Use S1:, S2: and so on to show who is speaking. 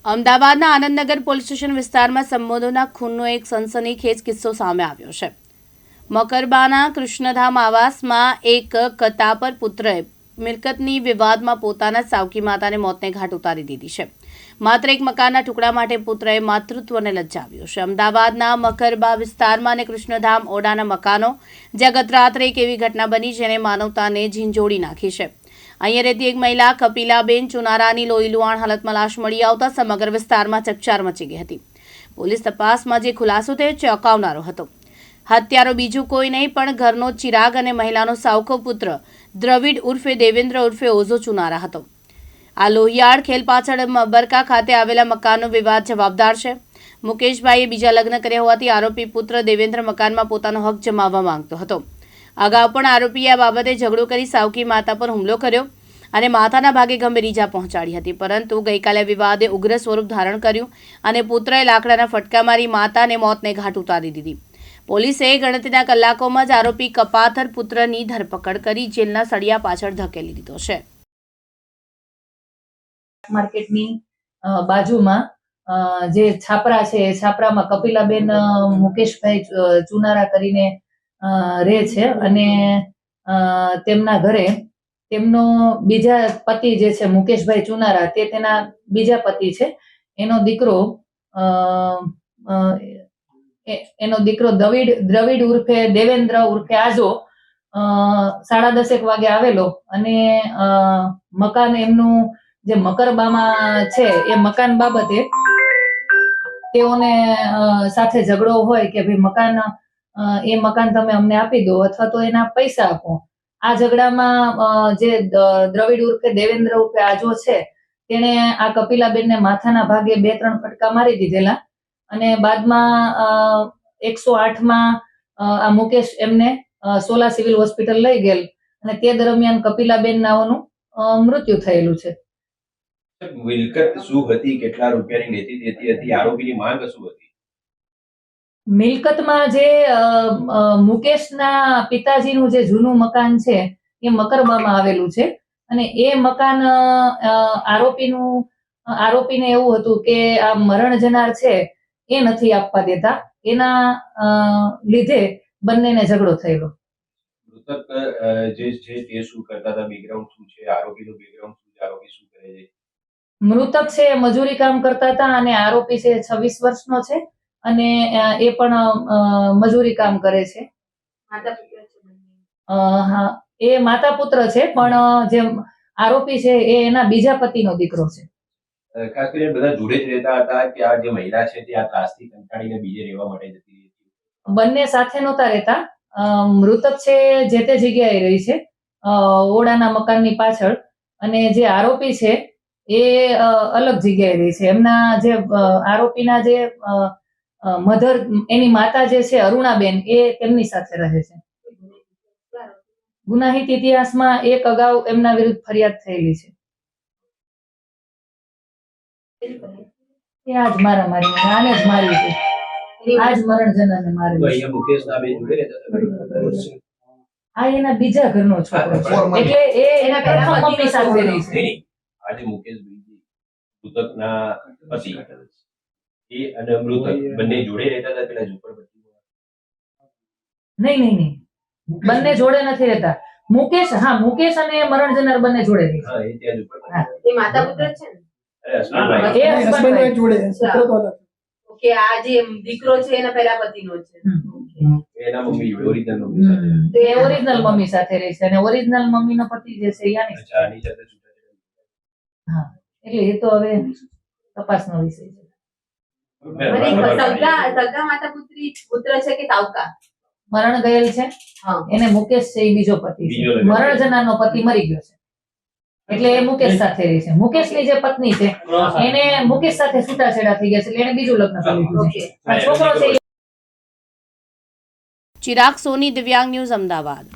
S1: અમદાવાદના Anandnagar police station વિસ્તારમાં સંબોધોના ખૂનનો એક સનસનીખેજ કિસ્સો સામે આવ્યો છે। મકરબાના કૃષ્ણધામ આવાસમાં એક કતાપર પુત્રએ મિલકતની વિવાદમાં પોતાના સાવકી માતાને મોતને ઘાટ ઉતારી દીધી છે। માત્ર એક મકાનના ટુકડા માટે પુત્રએ માતૃત્વને લજ્જાવ્યું છે। અમદાવાદના મકરબા વિસ્તારમાં અને કૃષ્ણધામ ઓડાના મકાનો, જ્યાં ગત રાત્રે એક એવી ઘટના બની જેને માનવતાને ઝીંઝોડી નાખી છે। અહીંયા રહેતી એક મહિલા કપિલાબેન ચુનારાની લોહીલુહાણ હાલતમાં લાશ મળી આવતા સમગ્ર વિસ્તારમાં ચકચાર મચી ગઈ હતી। પોલીસ તપાસમાં જે ખુલાસો થયો ચોંકાવનારો હતો। હત્યારો બીજું કોઈ નહીં પણ ઘરનો ચિરાગ અને મહિલાનો સાવકો પુત્ર દ્રવિડ ઉર્ફે દેવેન્દ્ર ઉર્ફે ઓઝો ચુનારા હતો। આ લોહિયાળ ખેલ પાછળ બરકા ખાતે આવેલા મકાનનો વિવાદ જવાબદાર છે। મુકેશભાઈએ બીજા લગ્ન કર્યા હોવાથી આરોપી પુત્ર દેવેન્દ્ર મકાનમાં પોતાનો હક જમાવવા માંગતો હતો। અગાઉ પણ આરોપીએ આ બાબતે ઝઘડો કરી સાવકી માતા પર હુમલો કર્યો અને માથાના ભાગે ગંભીર ઈજા પહોંચાડી હતી, પરંતુ ગઈકાલે વિવાદે ઉગ્ર સ્વરૂપ ધારણ કર્યું અને પુત્રએ લાકડાના ફટકા મારી માતાને મોતને ઘાટ ઉતારી દીધી। પોલીસે ગણતરીના કલાકોમાં જ આરોપી કપાથર પુત્રની ધરપકડ કરી જેલના સળિયા પાછળ ધકેલી દીધો છે।
S2: માર્કેટની બાજુમાં જે છાપરા છે, એ છાપરામાં કપિલાબેન મુકેશભાઈ ચુનારા કરીને રહે છે અને તેમના ઘરે તેમનો બીજા પતિ જે છે મુકેશભાઈ ચુનારા, તે તેના બીજા પતિ છે। એનો દીકરો દ્રવિડ ઉર્ફે દેવેન્દ્ર ઉર્ફે આજો 10:30 વાગે આવેલો અને મકાન એમનું જે મકરબામાં છે એ મકાન બાબતે તેઓને સાથે ઝઘડો હોય કે ભાઈ એ મકાન તમે અમને આપી દો અથવા તો એના પૈસા આપો। આ ઝઘડામાં જે દ્રવિડ ઉર્ફે દેવેન્દ્ર ઉર્ફે આજો છે તેણે આ કપિલાબેનને માથાના ભાગે 2-3 ફટકા મારી દીધેલા અને બાદમાં 108માં આ મુકેશ એમને સોલા સિવિલ હોસ્પિટલ લઈ ગયેલ અને તે દરમિયાન કપિલાબેન નાઓનું મૃત્યુ થયેલું છે।
S3: મિલકત શું હતી, કેટલા રૂપિયાની લેતી દેતી હતી, આરોપીની માંગ શું હતી?
S2: મિલકતમાં જે મુકેશના પિતાજીનું જે જૂનું મકાન છે એ મકરબામાં આવેલું છે અને એ મકાન આરોપીને એવું હતું કે આ મરણ જનાર છે એ નથી આપવા દેતા, એના લીધે બંનેને ઝઘડો થયેલો।
S3: મૃતક જે છે તે શું કરતા હતા, બેકગ્રાઉન્ડ શું છે, આરોપીનું બેકગ્રાઉન્ડ શું છે, આરોપી શું કરે છે?
S2: મૃતક છે મજૂરી કામ કરતા હતા અને આરોપી છે 26 વર્ષનો છે અને એ પણ મજૂરી કામ કરે છે। હા, એ માતા પુત્ર છે, પણ જે આરોપી છે એ એના બીજા પતિનો દીકરો છે।
S3: ખાસ કરીને બધા જોડે જ રહેતા હતા કે આ જે મહિલા છે તે આ ત્રાસથી કંટાળીને બીજે રહેવા માટે જતી રહી હતી?
S2: બંને સાથે નહોતા રહેતા। મૃતક છે જે તે જગ્યાએ રહી છે ઓડાના મકાનની પાછળ અને જે આરોપી છે એ અલગ જગ્યાએ રહી છે। એમના જે આરોપીના જે મધર, એની માતા જે છે અરુણાબેન, એ તેમની સાથે રહે છે। ગુનાહિત ઇતિહાસમાં એક અગાઉ એમના વિરુદ્ધ ફરિયાદ થયેલી છે। આજ મારામારી, આને જ મારી હતી, આજ મરણ જનારને મારેલો।
S3: અહીંયા મુકેશના બે જોડે રહેતા હતા?
S2: આ એના બીજા ઘરનો છોકરો છે, એટલે એ એના પ્રથમ મમ્મી સાથે રહી છે।
S3: આજે મુકેશભાઈ મૃતકના પતિ એ અને મૃતક બંને જોડે રહેતા હતા પેલા ઝૂંપડપટ્ટીમાં?
S2: નહીં, બંને જોડે નથી રહેતા। મુકેશ અને મરણ જનાર બંને જોડે રહે છે।
S3: હા, એ ત્યાં ઝૂંપડપટ્ટી।
S4: એ માતા પુત્ર છે ને?
S3: અરે હસબન્ડ
S2: એ હસબન્ડ જોડે
S4: ઓકે, આ જે દીકરો છે એના પહેલા પતિનો છે।
S3: એના મમ્મી ઓરિજિનલ મમ્મી સાથે.
S2: તો એ ઓરિજિનલ મમ્મી સાથે રહે છે અને ઓરિજિનલ મમ્મીનો પતિ જે છે એ આની
S3: અચ્છા, આની સાથે છૂટાછેડા.
S2: હા, એટલે એ તો હવે તપાસનો વિષય છે।
S4: સગા માતા પુત્ર છે કે સાવકા?
S2: મરણ ગયેલ છે, એને મુકેશ છે, એ બીજો પતિ છે। મરણ જનારનો પતિ મરી ગયો છે એટલે એ મુકેશ સાથે રહે છે। મુકેશની જે પત્ની છે એને મુકેશ સાથે છૂટાછેડા થઈ ગયા છે એટલે એને બીજું લગ્ન કરી લીધું છે। આ છોકરો છે
S1: ચિરાગ સોની, દિવ્યાંગ ન્યૂઝ, અમદાવાદ।